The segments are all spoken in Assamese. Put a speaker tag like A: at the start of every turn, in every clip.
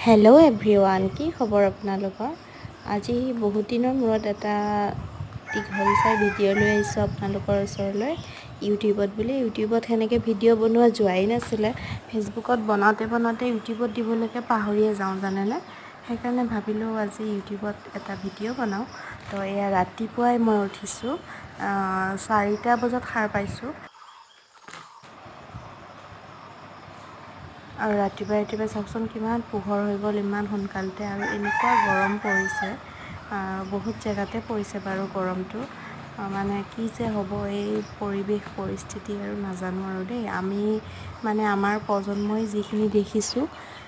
A: হেল্ল' এভৰিৱান, কি খবৰ আপোনালোকৰ? আজি বহুত দিনৰ মূৰত এটা দীঘল চাই ভিডিঅ' লৈ আহিছোঁ আপোনালোকৰ ওচৰলৈ ইউটিউবত সেনেকৈ ভিডিঅ' বনোৱা যোৱাই নাছিলে। ফেচবুকত বনাওঁতে ইউটিউবত দিবলৈকে পাহৰিয়ে যাওঁ জানেনে। সেইকাৰণে ভাবিলোঁ আজি ইউটিউবত এটা ভিডিঅ' বনাওঁ। তো এয়া ৰাতিপুৱাই মই উঠিছোঁ, 4টা বজাত সাৰ পাইছোঁ। আৰু ৰাতিপুৱাই চাওকচোন কিমান পোহৰ হৈ গ'ল ইমান সোনকালতে, আৰু এনেকুৱা গৰম পৰিছে। বহুত জেগাতে পৰিছে বাৰু গৰমটো। মানে কি যে হ'ব এই পৰিৱেশ পৰিস্থিতি আৰু নাজানো আৰু দেই। আমি মানে আমাৰ প্ৰজন্মই যিখিনি দেখিছোঁ,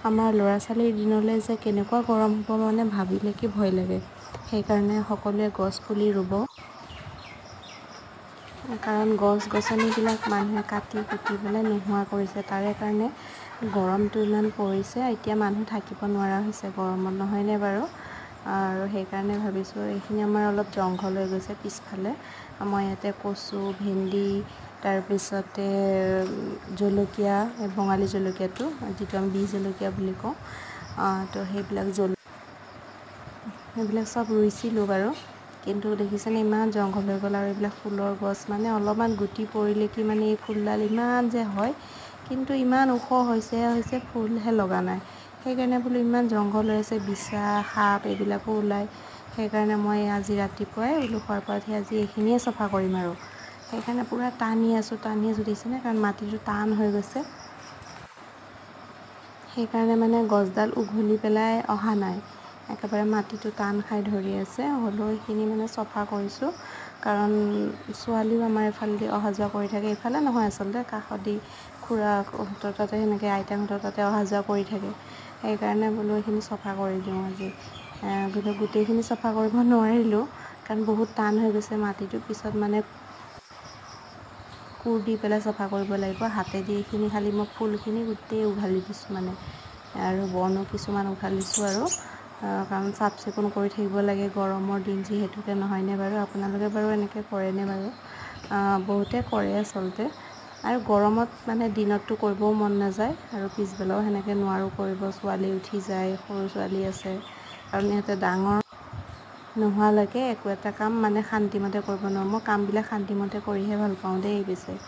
A: আমাৰ ল'ৰা ছোৱালীৰ দিনলৈ যে কেনেকুৱা গৰম হ'ব মানে ভাবিলেকে ভয় লাগে। সেইকাৰণে সকলোৱে গছ পুলি ৰুব, কাৰণ গছ গছনিবিলাক মানুহে কাটি কুটি পেলাই নোহোৱা কৰিছে। তাৰে কাৰণে গৰমটো ইমান পৰিছে। এতিয়া মানুহ থাকিব নোৱাৰা হৈছে গৰমত, নহয়নে বাৰু? আৰু সেইকাৰণে ভাবিছোঁ এইখিনি আমাৰ অলপ জংঘল হৈ গৈছে পিছফালে। মই ইয়াতে কচু, ভেন্দি, তাৰপিছতে জলকীয়া, বঙালী জলকীয়াটো যিটো আমি বি জলকীয়া বুলি কওঁ, তো সেইবিলাক চব ৰুইছিলোঁ বাৰু। কিন্তু দেখিছেনে ইমান জংঘল হৈ গ'ল। আৰু এইবিলাক ফুলৰ গছ মানে অলপমান গুটি পৰিলে কি মানে এই ফুলডাল ইমান যে হয়, কিন্তু ইমান ওখ হৈছে ফুলহে লগা নাই। সেইকাৰণে বোলো ইমান জংঘল হৈ আছে, বিছা সাপ এইবিলাকো ওলায়। সেইকাৰণে মই আজি ৰাতিপুৱাই বোলো শুৱাৰ পৰা উঠি আজি এইখিনিয়ে চাফা কৰিম আৰু। সেইকাৰণে পূৰা টানি আছোঁ দেখিছেনে, কাৰণ মাটিটো টান হৈ গৈছে। সেইকাৰণে মানে গছডাল উঘলি পেলাই অহা নাই, একেবাৰে মাটিটো টান খাই ধৰি আছে। হ'লেও এইখিনি মানে চফা কৰিছোঁ, কাৰণ ছোৱালীও আমাৰ এইফালেদি অহা যোৱা কৰি থাকে। এইফালে নহয় আচলতে, কাষেদি খুৰাহঁতৰ তাতে সেনেকৈ আইতাহঁতৰ তাতে অহা যোৱা কৰি থাকে। সেইকাৰণে বোলো এইখিনি চফা কৰি দিওঁ আজি। কিন্তু গোটেইখিনি চফা কৰিব নোৱাৰিলোঁ, কাৰণ বহুত টান হৈ গৈছে মাটিটো। পিছত মানে কোৰ দি পেলাই চফা কৰিব লাগিব। হাতেদি এইখিনি খালি মই ফুলখিনি গোটেই উঘালি দিছোঁ মানে, আৰু বনো কিছুমান উঘালিছোঁ আৰু। কাৰণ চাফ চিকুণ কৰি থাকিব লাগে গৰমৰ দিন যিহেতুকে, নহয়নে বাৰু? আপোনালোকে বাৰু এনেকৈ কৰেনে বাৰু? বহুতে কৰে আচলতে। আৰু গৰমত মানে দিনততো কৰিবও মন নাযায়, আৰু পিছবেলাও সেনেকৈ নোৱাৰোঁ কৰিব। ছোৱালী উঠি যায়, সৰু ছোৱালী আছে, কাৰণ ইহঁতে ডাঙৰ নোহোৱালৈকে একো এটা কাম মানে শান্তিমতে কৰিব নোৱাৰোঁ। মই কামবিলাক শান্তিমতে কৰিহে ভাল পাওঁ দেই পিছে।